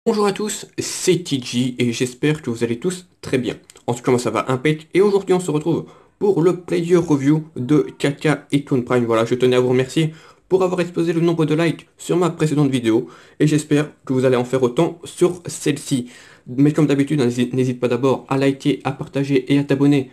Bonjour à tous, c'est TG et j'espère que vous allez tous très bien. En tout cas, moi ça va impec et aujourd'hui on se retrouve pour le player review de Kaka Icon Prime. Voilà, je tenais à vous remercier pour avoir explosé le nombre de likes sur ma précédente vidéo et j'espère que vous allez en faire autant sur celle-ci. Mais comme d'habitude, n'hésite pas d'abord à liker, à partager et à t'abonner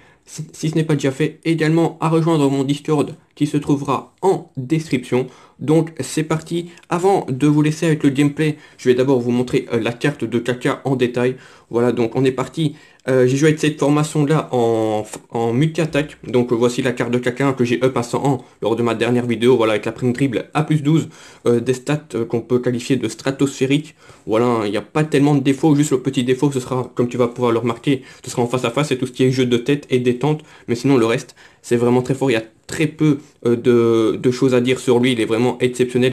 si ce n'est pas déjà fait, également à rejoindre mon Discord qui se trouvera en description. Donc c'est parti. Avant de vous laisser avec le gameplay, je vais d'abord vous montrer la carte de Kaka en détail. Voilà, donc on est parti. J'ai joué avec cette formation-là en multi-attaque. Donc voici la carte de Kaka que j'ai up à 101 lors de ma dernière vidéo. Voilà, avec la prime dribble à plus 12. Des stats qu'on peut qualifier de stratosphériques. Voilà, il n'y a pas tellement de défauts. Juste le petit défaut, ce sera, comme tu vas pouvoir le remarquer, ce sera en face à face. C'est tout ce qui est jeu de tête et détente. Mais sinon, le reste, c'est vraiment très fort. Il y a très peu de choses à dire sur lui. Il est vraiment exceptionnel.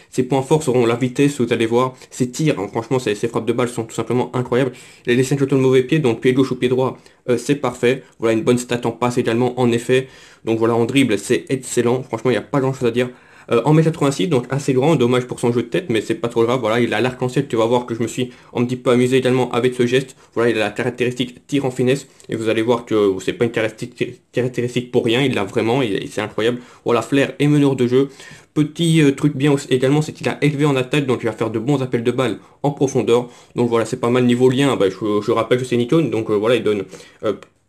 Ses points forts seront la vitesse, vous allez voir. Ses tirs, hein, franchement, ses frappes de balle sont tout simplement incroyables. Il a les 5 jetons de mauvais pied, donc pied gauche ou pied droit, c'est parfait. Voilà, une bonne stat en passe également, en effet. Donc voilà, en dribble, c'est excellent. Franchement, il n'y a pas grand chose à dire. En 1m86, donc assez grand, dommage pour son jeu de tête, mais c'est pas trop grave. Voilà, il a l'arc-en-ciel, tu vas voir que je me suis un petit peu amusé également avec ce geste. Voilà, il a la caractéristique tir en finesse, et vous allez voir que c'est pas une caractéristique pour rien, il l'a vraiment, c'est incroyable. Voilà, flair et meneur de jeu. Petit truc bien aussi, également, c'est qu'il a élevé en attaque, donc il va faire de bons appels de balles en profondeur. Donc voilà, c'est pas mal niveau lien. Bah, je rappelle que c'est Nikon, donc voilà, il donne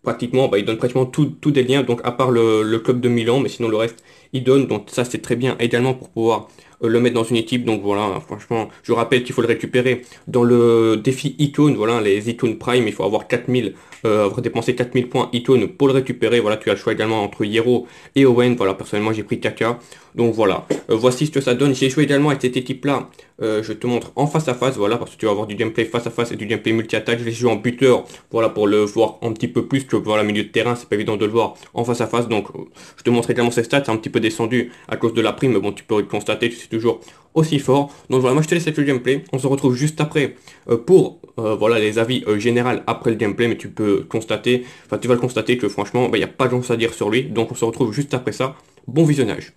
il donne pratiquement tout des liens, donc à part le club de Milan, mais sinon le reste, il donne. Donc ça, c'est très bien également pour pouvoir le mettre dans une équipe. Donc voilà, franchement, je rappelle qu'il faut le récupérer dans le défi Icon. Voilà, les Icon Prime, il faut avoir 4000, avoir dépensé 4000 points Icon pour le récupérer. Voilà, tu as le choix également entre Hierro et Owen. Voilà, personnellement, j'ai pris Kaka. Donc voilà, voici ce que ça donne. J'ai joué également avec cette équipe-là. Je te montre en face à face, voilà, parce que tu vas avoir du gameplay face à face et du gameplay multi-attaque. Je vais jouer en buteur, voilà, pour le voir un petit peu plus que voilà, milieu de terrain, c'est pas évident de le voir en face à face. Donc je te montre également ses stats, c'est un petit peu descendu à cause de la prime, mais bon, tu peux le constater que c'est toujours aussi fort. Donc voilà, moi je te laisse avec le gameplay. On se retrouve juste après pour voilà, les avis généraux après le gameplay, mais tu peux constater, enfin tu vas le constater que franchement, il n'y a pas grand chose à dire sur lui. Donc on se retrouve juste après ça. Bon visionnage.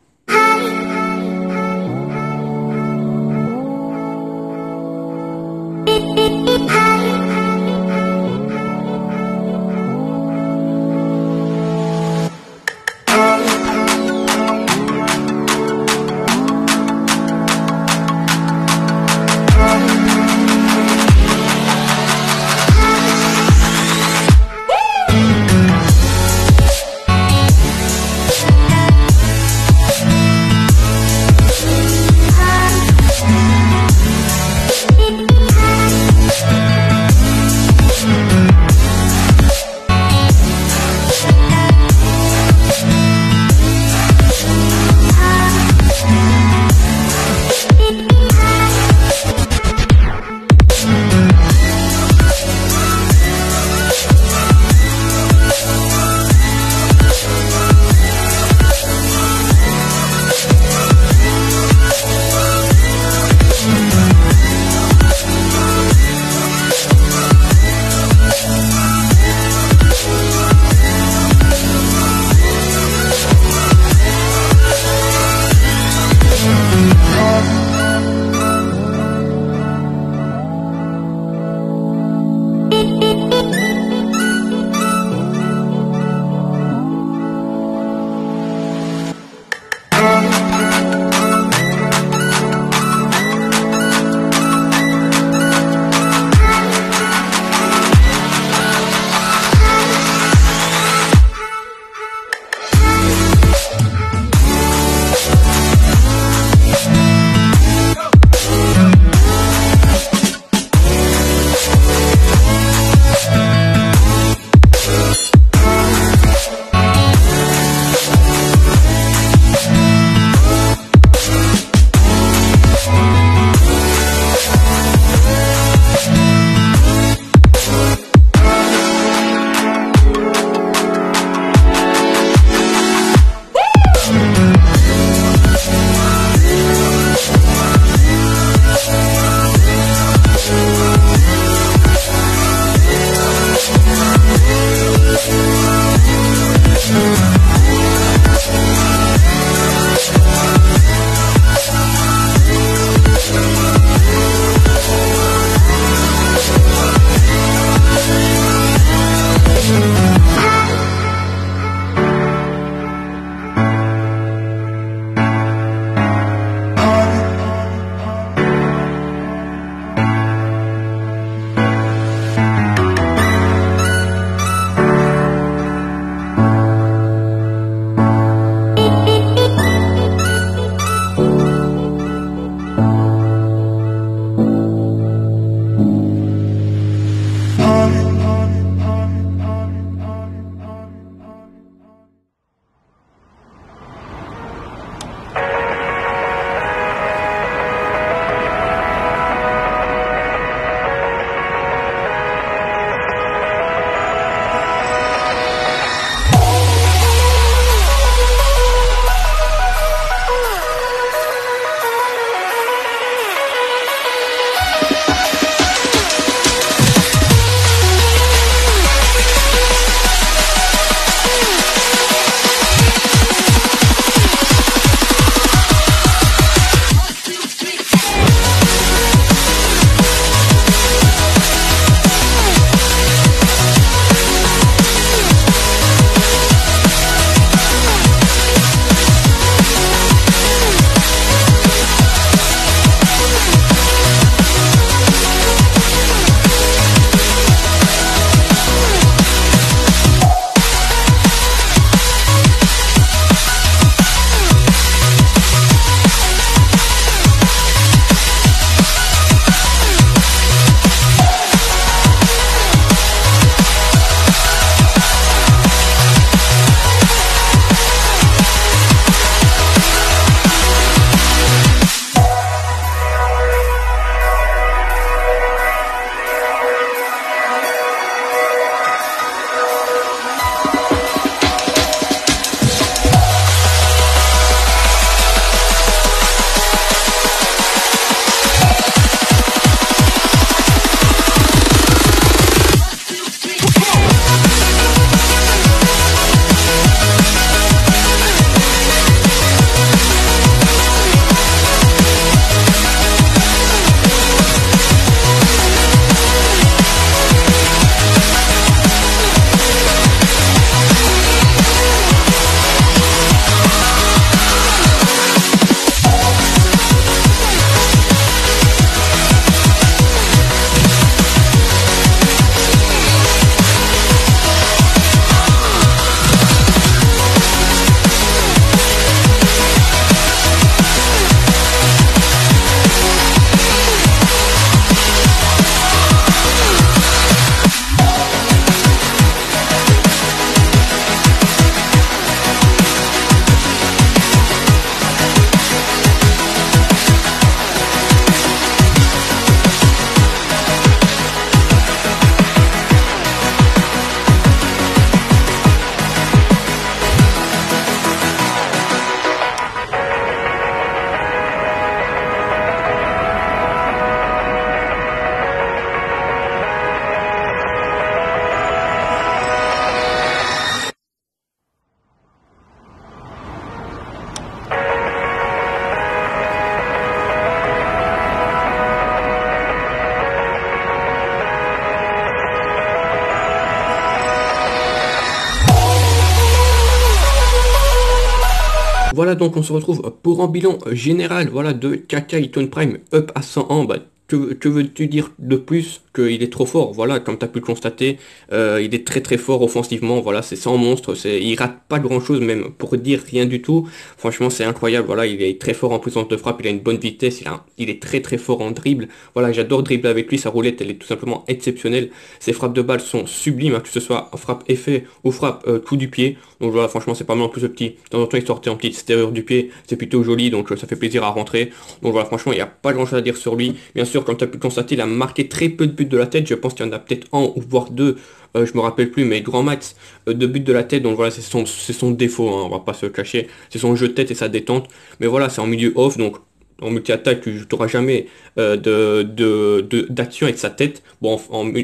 Voilà, donc on se retrouve pour un bilan général, voilà, de Kaka Iton Prime up à 101. Bah, que veux-tu dire de plus qu'il est trop fort? Voilà, comme tu as pu le constater, il est très très fort offensivement. Voilà, c'est sans monstre, il rate pas grand-chose, même pour dire rien du tout. Franchement, c'est incroyable. Voilà, il est très fort en puissance de frappe, il a une bonne vitesse, il est très très fort en dribble. Voilà, j'adore dribbler avec lui, sa roulette, elle est tout simplement exceptionnelle. Ses frappes de balle sont sublimes, hein, que ce soit frappe effet ou frappe coup du pied. Donc voilà, franchement, c'est pas mal en plus ce petit. De temps en temps, il sortait en petite extérieur du pied, c'est plutôt joli, donc ça fait plaisir à rentrer. Donc voilà, franchement, il n'y a pas grand chose à dire sur lui. Bien sûr, comme tu as pu le constater, il a marqué très peu de buts de la tête. Je pense qu'il y en a peut-être un ou voire deux, je me rappelle plus, mais grand max de buts de la tête. Donc voilà, c'est son défaut, hein, on va pas se le cacher. C'est son jeu de tête et sa détente. Mais voilà, c'est en milieu off, donc en multi-attaque, tu n'auras jamais d'action avec sa tête. Bon,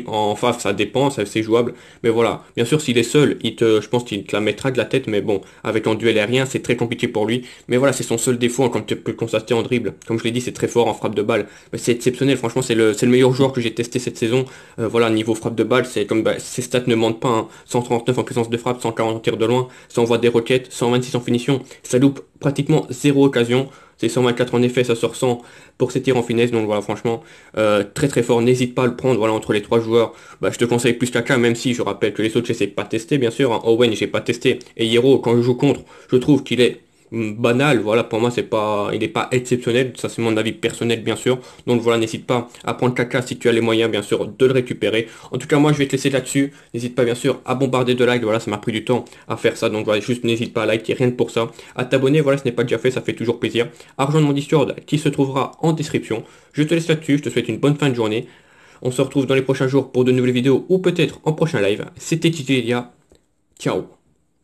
en face, ça dépend, c'est jouable. Mais voilà, bien sûr, s'il est seul, je pense qu'il te la mettra de la tête. Mais bon, avec un duel aérien, c'est très compliqué pour lui. Mais voilà, c'est son seul défaut, hein, comme tu peux le constater en dribble. Comme je l'ai dit, c'est très fort en frappe de balle. Mais c'est exceptionnel, franchement, c'est le meilleur joueur que j'ai testé cette saison. Voilà, niveau frappe de balle, c'est comme ses stats ne mentent pas, hein. 139 en puissance de frappe, 140 en tir de loin, ça envoie des roquettes, 126 en finition. Ça loupe pratiquement zéro occasion. C'est 124 en effet, ça sort 100 pour ses tirs en finesse. Donc voilà, franchement, très très fort. N'hésite pas à le prendre. Voilà, entre les trois joueurs, bah, je te conseille plus Kaka, même si je rappelle que les autres, j'essaie pas de tester, bien sûr, hein. Owen, j'ai pas testé. Et Hero, quand je joue contre, je trouve qu'il est banal. Voilà, pour moi, il est pas exceptionnel. Ça, c'est mon avis personnel, bien sûr. Donc voilà, n'hésite pas à prendre Kaka si tu as les moyens, bien sûr, de le récupérer. En tout cas, moi, je vais te laisser là-dessus. N'hésite pas, bien sûr, à bombarder de likes. Voilà, ça m'a pris du temps à faire ça. Donc voilà, juste n'hésite pas à liker, rien que pour ça. À t'abonner, voilà, ce n'est pas déjà fait, ça fait toujours plaisir. À rejoindre mon Discord qui se trouvera en description. Je te laisse là-dessus. Je te souhaite une bonne fin de journée. On se retrouve dans les prochains jours pour de nouvelles vidéos ou peut-être en prochain live. C'était Titi Elia. Ciao.